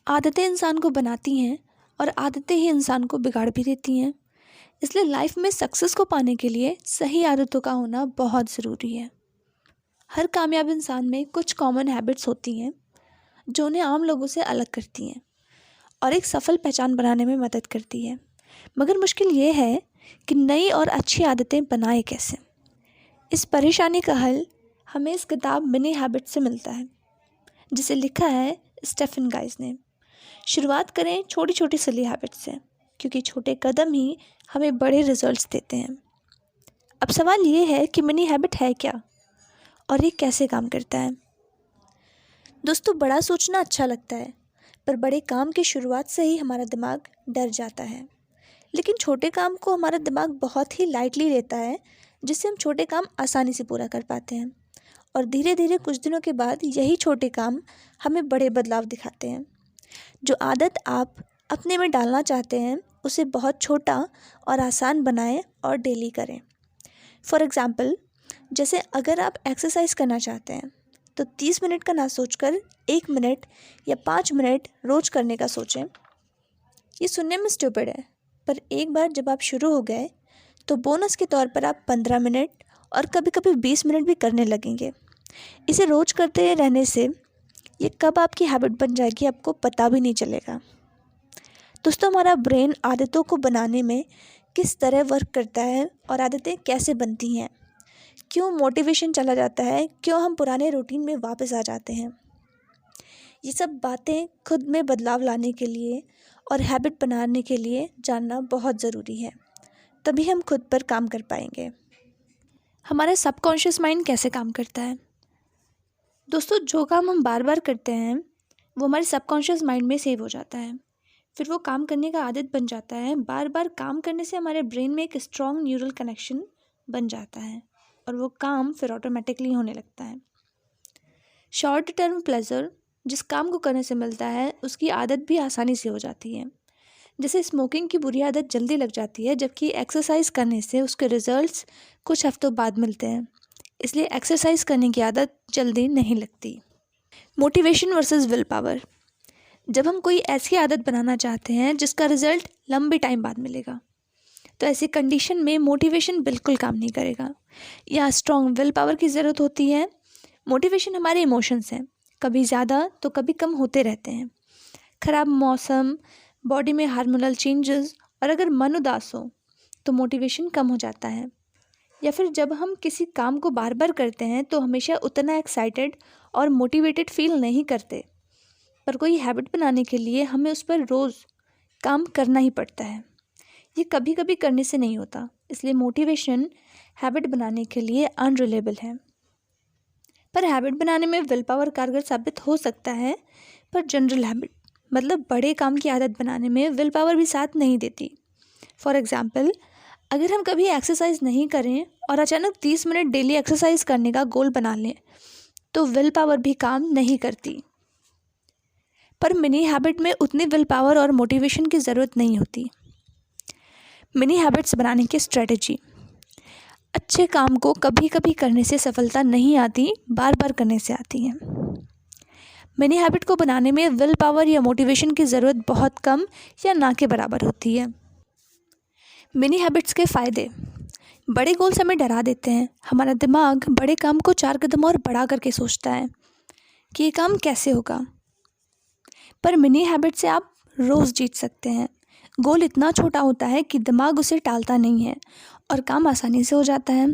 आदतें इंसान को बनाती हैं और आदतें ही इंसान को बिगाड़ भी देती हैं। इसलिए लाइफ में सक्सेस को पाने के लिए सही आदतों का होना बहुत ज़रूरी है। हर कामयाब इंसान में कुछ कॉमन हैबिट्स होती हैं जो उन्हें आम लोगों से अलग करती हैं और एक सफल पहचान बनाने में मदद करती है। मगर मुश्किल ये है कि नई और अच्छी आदतें बनाए कैसे। इस परेशानी का हल हमें इस किताब मिनी हैबिट से मिलता है, जिसे लिखा है स्टेफन गाइज ने। शुरुआत करें छोटी छोटी सिली हैबिट से, क्योंकि छोटे कदम ही हमें बड़े रिजल्ट्स देते हैं। अब सवाल ये है कि मिनी हैबिट है क्या और ये कैसे काम करता है। दोस्तों, बड़ा सोचना अच्छा लगता है, पर बड़े काम की शुरुआत से ही हमारा दिमाग डर जाता है। लेकिन छोटे काम को हमारा दिमाग बहुत ही लाइटली लेता है, जिससे हम छोटे काम आसानी से पूरा कर पाते हैं और धीरे धीरे कुछ दिनों के बाद यही छोटे काम हमें बड़े बदलाव दिखाते हैं। जो आदत आप अपने में डालना चाहते हैं उसे बहुत छोटा और आसान बनाएं और डेली करें। फॉर एग्ज़ाम्पल, जैसे अगर आप एक्सरसाइज करना चाहते हैं तो 30 मिनट का ना सोचकर 1 मिनट या 5 मिनट रोज़ करने का सोचें। ये सुनने में स्टूपिड है, पर एक बार जब आप शुरू हो गए तो बोनस के तौर पर आप 15 मिनट और कभी कभी 20 मिनट भी करने लगेंगे। इसे रोज़ करते रहने से ये कब आपकी हैबिट बन जाएगी आपको पता भी नहीं चलेगा। दोस्तों, हमारा ब्रेन आदतों को बनाने में किस तरह वर्क करता है और आदतें कैसे बनती हैं, क्यों मोटिवेशन चला जाता है, क्यों हम पुराने रूटीन में वापस आ जाते हैं, ये सब बातें खुद में बदलाव लाने के लिए और हैबिट बनाने के लिए जानना बहुत ज़रूरी है। तभी हम खुद पर काम कर पाएंगे। हमारा सबकॉन्शियस माइंड कैसे काम करता है। दोस्तों, जो काम हम बार बार करते हैं वो हमारे सबकॉन्शियस माइंड में सेव हो जाता है। फिर वो काम करने का आदत बन जाता है। बार बार काम करने से हमारे ब्रेन में एक स्ट्रॉन्ग न्यूरल कनेक्शन बन जाता है और वो काम फिर ऑटोमेटिकली होने लगता है। शॉर्ट टर्म प्लेजर जिस काम को करने से मिलता है उसकी आदत भी आसानी से हो जाती है। जैसे स्मोकिंग की बुरी आदत जल्दी लग जाती है, जबकि एक्सरसाइज करने से उसके रिजल्ट्स कुछ हफ्तों बाद मिलते हैं। इसलिए एक्सरसाइज करने की आदत जल्दी नहीं लगती। Motivation versus will power. जब हम कोई ऐसी आदत बनाना चाहते हैं जिसका रिजल्ट लंबे टाइम बाद मिलेगा, तो ऐसी कंडीशन में मोटिवेशन बिल्कुल काम नहीं करेगा। या स्ट्रॉन्ग विल पावर की ज़रूरत होती है। मोटिवेशन हमारे इमोशंस हैं, कभी ज़्यादा तो कभी कम होते रहते हैं। ख़राब मौसम, बॉडी में हार्मोनल चेंजेस और अगर मन उदास हो तो मोटिवेशन कम हो जाता है। या फिर जब हम किसी काम को बार बार करते हैं तो हमेशा उतना एक्साइटेड और मोटिवेटेड फील नहीं करते, पर कोई हैबिट बनाने के लिए हमें उस पर रोज़ काम करना ही पड़ता है। ये कभी कभी करने से नहीं होता, इसलिए मोटिवेशन हैबिट बनाने के लिए अनरिलेबल है। पर हैबिट बनाने में विल पावर कारगर साबित हो सकता है, पर जनरल हैबिट मतलब बड़े काम की आदत बनाने में विल पावर भी साथ नहीं देती। फॉर एग्ज़ाम्पल, अगर हम कभी एक्सरसाइज नहीं करें और अचानक 30 मिनट डेली एक्सरसाइज करने का गोल बना लें तो विल पावर भी काम नहीं करती। पर मिनी हैबिट में उतनी विल पावर और मोटिवेशन की ज़रूरत नहीं होती। मिनी हैबिट्स बनाने की स्ट्रेटजी। अच्छे काम को कभी कभी करने से सफलता नहीं आती, बार बार करने से आती है। मिनी हैबिट को बनाने में विल पावर या मोटिवेशन की ज़रूरत बहुत कम या ना के बराबर होती है। मिनी हैबिट्स के फ़ायदे। बड़े गोल्स हमें डरा देते हैं। हमारा दिमाग बड़े काम को 4 कदम और बढ़ा करके सोचता है कि ये काम कैसे होगा। पर मिनी हैबिट से आप रोज़ जीत सकते हैं। गोल इतना छोटा होता है कि दिमाग उसे टालता नहीं है और काम आसानी से हो जाता है।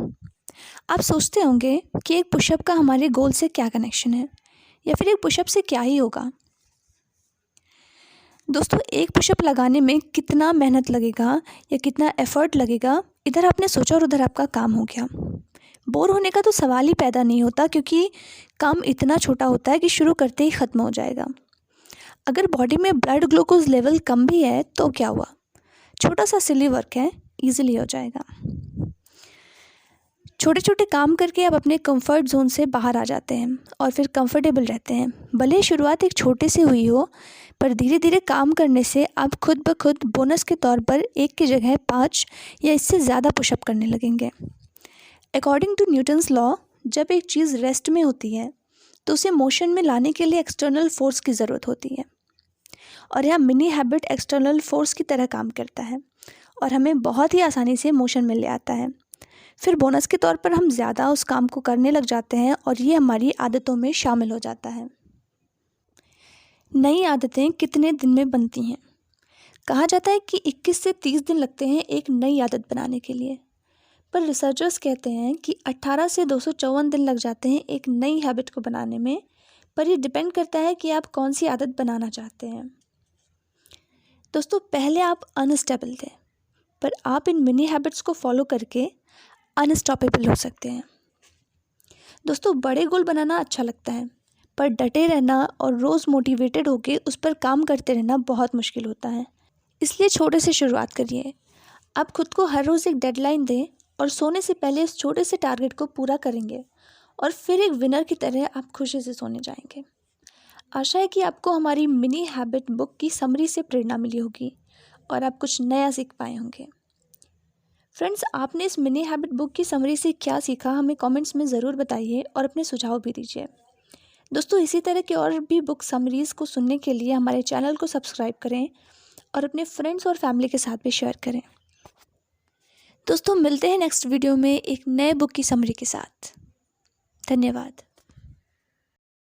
आप सोचते होंगे कि एक पुशअप का हमारे गोल से क्या कनेक्शन है, या फिर एक पुशअप से क्या ही होगा। दोस्तों, एक पुशअप लगाने में कितना मेहनत लगेगा या कितना एफर्ट लगेगा, इधर आपने सोचा और उधर आपका काम हो गया। बोर होने का तो सवाल ही पैदा नहीं होता, क्योंकि काम इतना छोटा होता है कि शुरू करते ही ख़त्म हो जाएगा। अगर बॉडी में ब्लड ग्लूकोज लेवल कम भी है तो क्या हुआ, छोटा सा सिली वर्क है, ईजिली हो जाएगा। छोटे छोटे काम करके आप अपने कंफर्ट जोन से बाहर आ जाते हैं और फिर कंफर्टेबल रहते हैं। भले शुरुआत एक छोटे से हुई हो, पर धीरे धीरे काम करने से आप खुद ब खुद बोनस के तौर पर 1 की जगह 5 या इससे ज़्यादा पुशअप करने लगेंगे। अकॉर्डिंग टू न्यूटन्स लॉ, जब एक चीज़ रेस्ट में होती है तो उसे मोशन में लाने के लिए एक्सटर्नल फोर्स की ज़रूरत होती है। और यह मिनी हैबिट एक्सटर्नल फोर्स की तरह काम करता है और हमें बहुत ही आसानी से मोशन में ले आता है। फिर बोनस के तौर पर हम ज़्यादा उस काम को करने लग जाते हैं और ये हमारी आदतों में शामिल हो जाता है। नई आदतें कितने दिन में बनती हैं? कहा जाता है कि 21 से 30 दिन लगते हैं एक नई आदत बनाने के लिए, पर रिसर्चर्स कहते हैं कि 18 से 254 दिन लग जाते हैं एक नई हैबिट को बनाने में। पर ये डिपेंड करता है कि आप कौन सी आदत बनाना चाहते हैं। दोस्तों, पहले आप अनस्टेबल थे, पर आप इन मिनी हैबिट्स को फॉलो करके अनस्टॉपेबल हो सकते हैं। दोस्तों, बड़े गोल बनाना अच्छा लगता है, पर डटे रहना और रोज़ मोटिवेटेड होके उस पर काम करते रहना बहुत मुश्किल होता है। इसलिए छोटे से शुरुआत करिए। आप खुद को हर रोज़ एक डेडलाइन दें और सोने से पहले इस छोटे से टारगेट को पूरा करेंगे और फिर एक विनर की तरह आप खुशी से सोने जाएंगे। आशा है कि आपको हमारी मिनी हैबिट बुक की समरी से प्रेरणा मिली होगी और आप कुछ नया सीख पाए होंगे। फ्रेंड्स, आपने इस मिनी हैबिट बुक की समरी से क्या सीखा हमें कमेंट्स में ज़रूर बताइए और अपने सुझाव भी दीजिए। दोस्तों, इसी तरह के और भी बुक समरीज़ को सुनने के लिए हमारे चैनल को सब्सक्राइब करें और अपने फ्रेंड्स और फैमिली के साथ भी शेयर करें। दोस्तों, मिलते हैं नेक्स्ट वीडियो में एक नए बुक की समरी के साथ। धन्यवाद।